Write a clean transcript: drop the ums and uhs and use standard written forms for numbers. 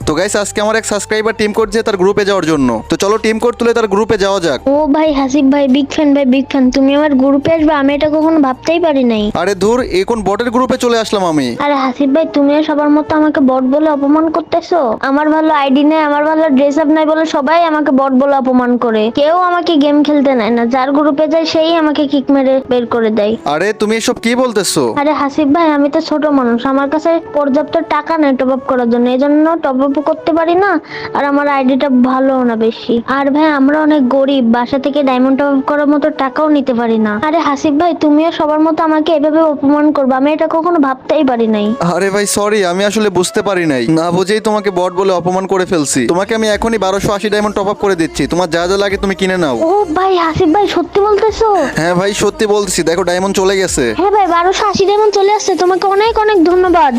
তো গাইস আজকে আমার এক সাবস্ক্রাইবার টিম কোড দিয়ে তার গ্রুপে যাওয়ার জন্য। তো চলো টিম কোড তুলে তার গ্রুপে যাওয়া যাক। ও ভাই হাসিব ভাই বিগ ফ্যান ভাই বিগ ফ্যান, তুমি আমার গ্রুপে আসবে আমি এটা কখনো ভাবতেই পারি নাই। আরে ধুর, এই কোন বটের গ্রুপে চলে আসলাম আমি? আরে হাসিব ভাই তুমিও সবার মতো আমাকে বট বলে অপমান করতেছো। আমার ভালো আইডি নেই, আমার ভালো ড্রেস আপ নাই বলে সবাই আমাকে বট বলে অপমান করে। কেউ আমাকে গেম খেলতে নেয় না, যার গ্রুপে যায় সেই আমাকে কিক মেরে বের করে দেয়। আরে তুমি এসব কি বলতেছো? আরে হাসিব ভাই আমি তো ছোট মানুষ, আমার কাছে পর্যাপ্ত টাকা নেই টপ আপ করার জন্য, এই জন্য টপ আপ করতে পারি না। আর আমার আইডিটা ভালো না বেশি। আর ভাই আমরা অনেক গরিব, বাসা থেকে ডায়মন্ড টপ আপ করার মতো টাকাও নিতে পারি না। আরে হাসিব ভাই তুমিও সবার মতো আমাকে এভাবে অপমান করবে, আমি এটা কখনো ভাবতেই পারি নাই। আরে ভাই সরি, আমি আসলে বুঝতে পারি নাই, না বুঝেই তোমাকে বট বলে অপমান করে ফেলছি। তোমাকে আমি এখনই 1280 ডায়মন্ড টপ আপ করে দিচ্ছি, তোমার যা যা লাগে তুমি কিনে নাও। ও ভাই হাসিব ভাই সত্যি বলতেছো? হ্যাঁ ভাই সত্যি বলতেছি, দেখো ডায়মন্ড চলে গেছে। হ্যাঁ ভাই 1280 ডায়মন্ড চলে আসছে, তোমাকে অনেক অনেক ধন্যবাদ।